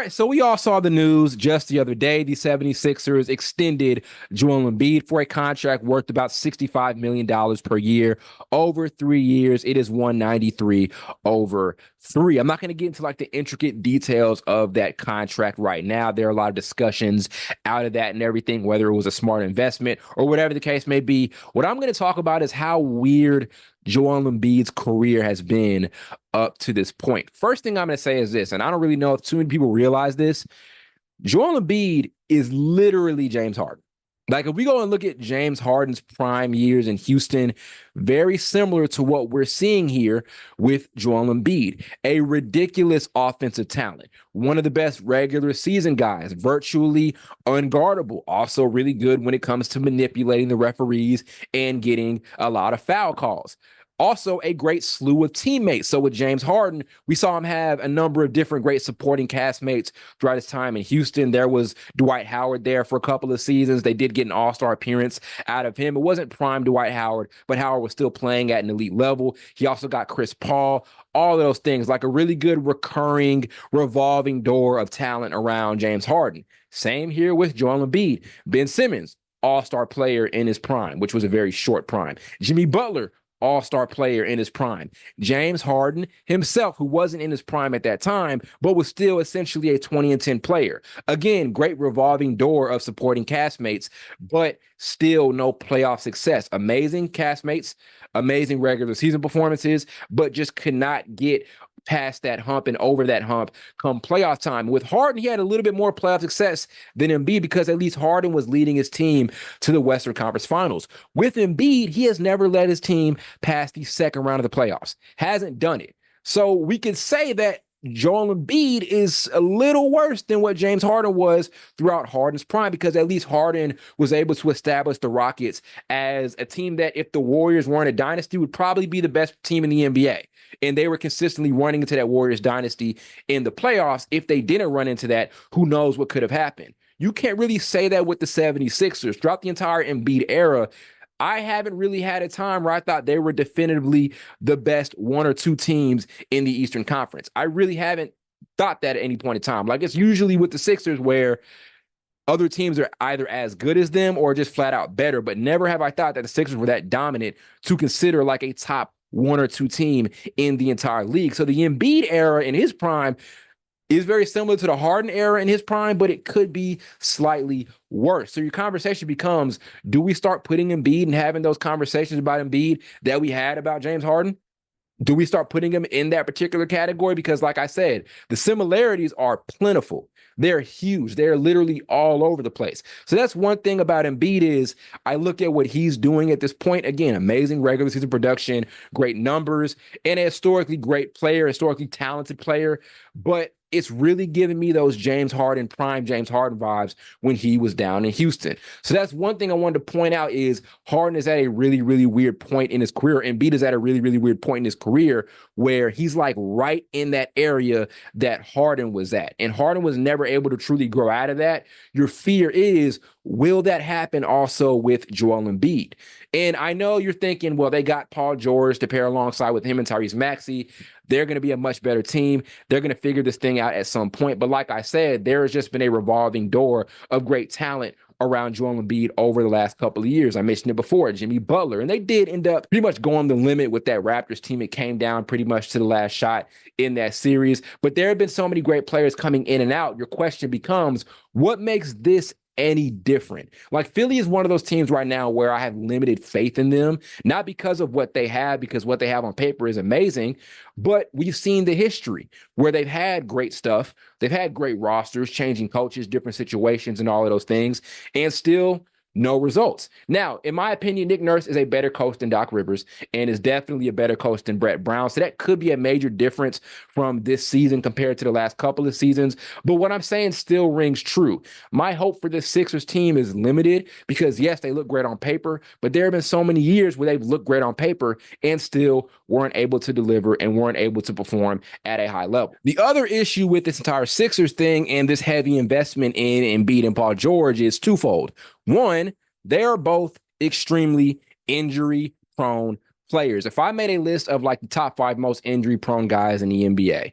right, so we all saw the news just the other day. The 76ers extended Joel Embiid for a contract worth about $65 million per year over 3 years. It is 193 over three. I'm not going to get into like the intricate details of that contract right now. There are a lot of discussions out of that and everything, whether it was a smart investment or whatever the case may be. What I'm going to talk about is how weird Joel Embiid's career has been up to this point. First thing I'm going to say is this, and I don't really know if too many people realize this. Joel Embiid is literally James Harden. Like if we go and look at James Harden's prime years in Houston, very similar to what we're seeing here with Joel Embiid, a ridiculous offensive talent, one of the best regular season guys, virtually unguardable, also really good when it comes to manipulating the referees and getting a lot of foul calls. Also, a great slew of teammates. So with James Harden, we saw him have a number of different great supporting castmates throughout his time in Houston. There was Dwight Howard there for a couple of seasons. They did get an all-star appearance out of him. It wasn't prime Dwight Howard, but Howard was still playing at an elite level. He also got Chris Paul, all of those things, like a really good recurring revolving door of talent around James Harden. Same here with Joel Embiid. Ben Simmons, all-star player in his prime, which was a very short prime. Jimmy Butler, all-star player in his prime. James Harden himself, who wasn't in his prime at that time, but was still essentially a 20-10 player. Again, great revolving door of supporting castmates, but still no playoff success. Amazing castmates, amazing regular season performances, but just could not get past that hump and over that hump come playoff time. With Harden, he had a little bit more playoff success than Embiid because at least Harden was leading his team to the Western Conference Finals. With Embiid, he has never led his team past the second round of the playoffs. Hasn't done it. So we could say that Joel Embiid is a little worse than what James Harden was throughout Harden's prime, because at least Harden was able to establish the Rockets as a team that, if the Warriors weren't a dynasty, would probably be the best team in the NBA. And they were consistently running into that Warriors dynasty in the playoffs. If they didn't run into that, who knows what could have happened. You can't really say that with the 76ers. Throughout the entire Embiid era, I haven't really had a time where I thought they were definitively the best one or two teams in the Eastern Conference. I really haven't thought that at any point in time. Like, it's usually with the Sixers where other teams are either as good as them or just flat out better, but never have I thought that the Sixers were that dominant to consider like a top one or two team in the entire league. So the Embiid era in his prime is very similar to the Harden era in his prime, but it could be slightly worse. So your conversation becomes, do we start putting Embiid and having those conversations about Embiid that we had about James Harden? Do we start putting him in that particular category? Because like I said, the similarities are plentiful. They're huge. They're literally all over the place. So that's one thing about Embiid is I look at what he's doing at this point. Again, amazing regular season production, great numbers, and a historically great player, historically talented player. But it's really giving me those James Harden, prime James Harden vibes when he was down in Houston. So that's one thing I wanted to point out is Harden is at a really, really weird point in his career. Embiid is at a really, really weird point in his career where he's like right in that area that Harden was at. And Harden was never able to truly grow out of that. Your fear is, will that happen also with Joel Embiid? And I know you're thinking, well, they got Paul George to pair alongside with him and Tyrese Maxey. They're going to be a much better team. They're going to figure this thing out at some point. But like I said, there has just been a revolving door of great talent around Joel Embiid over the last couple of years. I mentioned it before, Jimmy Butler. And they did end up pretty much going the limit with that Raptors team. It came down pretty much to the last shot in that series. But there have been so many great players coming in and out. Your question becomes, what makes this any different? Like, Philly is one of those teams right now where I have limited faith in them, not because of what they have, because what they have on paper is amazing, but we've seen the history where they've had great stuff. They've had great rosters, changing coaches, different situations, and all of those things, and still no results. Now, in my opinion, Nick Nurse is a better coach than Doc Rivers and is definitely a better coach than Brett Brown. So that could be a major difference from this season compared to the last couple of seasons. But what I'm saying still rings true. My hope for this Sixers team is limited because, yes, they look great on paper, but there have been so many years where they've looked great on paper and still weren't able to deliver and weren't able to perform at a high level. The other issue with this entire Sixers thing and this heavy investment in Embiid and Paul George is twofold. One, they are both extremely injury-prone players. If I made a list of like the top 5 most injury-prone guys in the NBA,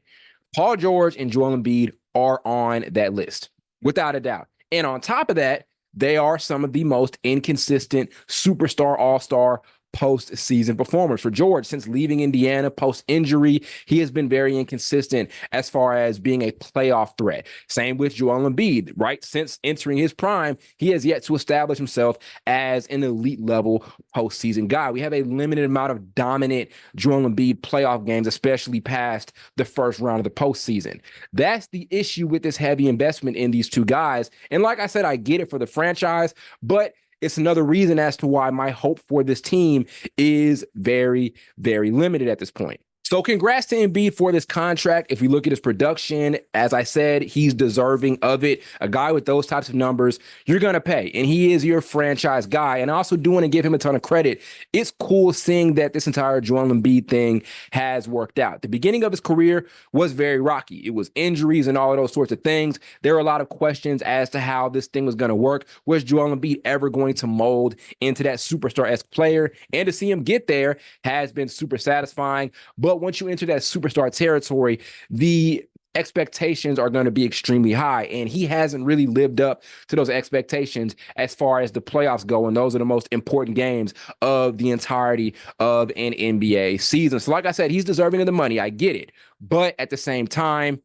Paul George and Joel Embiid are on that list, without a doubt. And on top of that, they are some of the most inconsistent superstar, all-star postseason performers. For George, since leaving Indiana post-injury, he has been very inconsistent as far as being a playoff threat. Same with Joel Embiid, right? Since entering his prime, he has yet to establish himself as an elite level postseason guy. We have a limited amount of dominant Joel Embiid playoff games, especially past the first round of the postseason. That's the issue with this heavy investment in these two guys. And like I said, I get it for the franchise, but it's another reason as to why my hope for this team is very, very limited at this point. So congrats to Embiid for this contract. If we look at his production, as I said, he's deserving of it. A guy with those types of numbers, you're going to pay. And he is your franchise guy. And I also do want to give him a ton of credit. It's cool seeing that this entire Joel Embiid thing has worked out. The beginning of his career was very rocky. It was injuries and all of those sorts of things. There were a lot of questions as to how this thing was going to work. Was Joel Embiid ever going to mold into that superstar-esque player? And to see him get there has been super satisfying. But once you enter that superstar territory, the expectations are going to be extremely high, and he hasn't really lived up to those expectations as far as the playoffs go, and those are the most important games of the entirety of an NBA season. So like I said, he's deserving of the money. I get it. But at the same time,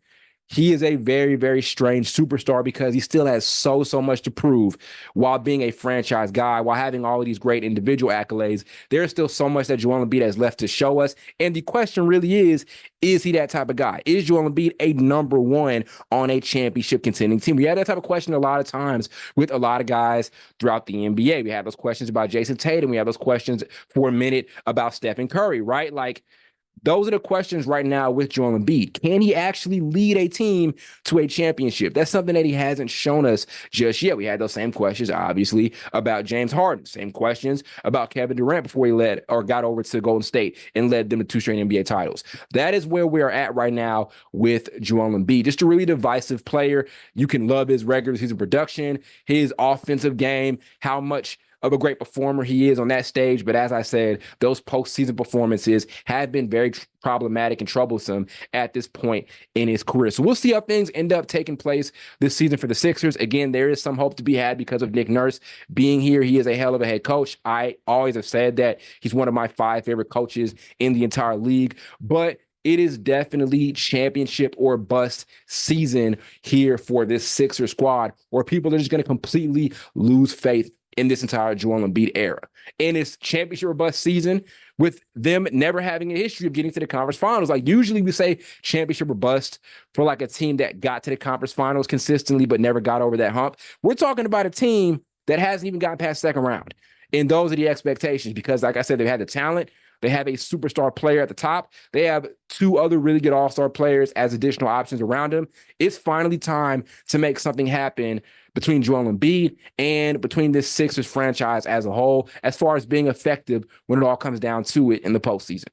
he is a very, very strange superstar because he still has so much to prove while being a franchise guy, while having all of these great individual accolades. There's still so much that Joel Embiid has left to show us. And the question really is he that type of guy? Is Joel Embiid a number one on a championship contending team? We had that type of question a lot of times with a lot of guys throughout the NBA. We have those questions about Jason Tatum. We have those questions for a minute about Stephen Curry, right? Like, those are the questions right now with Joel Embiid. Can he actually lead a team to a championship? That's something that he hasn't shown us just yet. We had those same questions, obviously, about James Harden. Same questions about Kevin Durant before he got over to Golden State and led them to 2 straight NBA titles. That is where we're at right now with Joel Embiid. Just a really divisive player. You can love his regular season production, his offensive game, how much of a great performer he is on that stage. But as I said, those postseason performances have been very problematic and troublesome at this point in his career. So we'll see how things end up taking place this season for the Sixers. Again, there is some hope to be had because of Nick Nurse being here. He is a hell of a head coach. I always have said that he's one of my 5 favorite coaches in the entire league. But it is definitely championship or bust season here for this Sixer squad, where people are just going to completely lose faith in this entire Joel Embiid era. And it's championship or bust season with them never having a history of getting to the conference finals. Like, usually we say championship or bust for like a team that got to the conference finals consistently but never got over that hump. We're talking about a team that hasn't even gotten past second round. And those are the expectations because, like I said, they've had the talent. They have a superstar player at the top. They have 2 other really good all-star players as additional options around them. It's finally time to make something happen between Joel Embiid and between this Sixers franchise as a whole, as far as being effective when it all comes down to it in the postseason.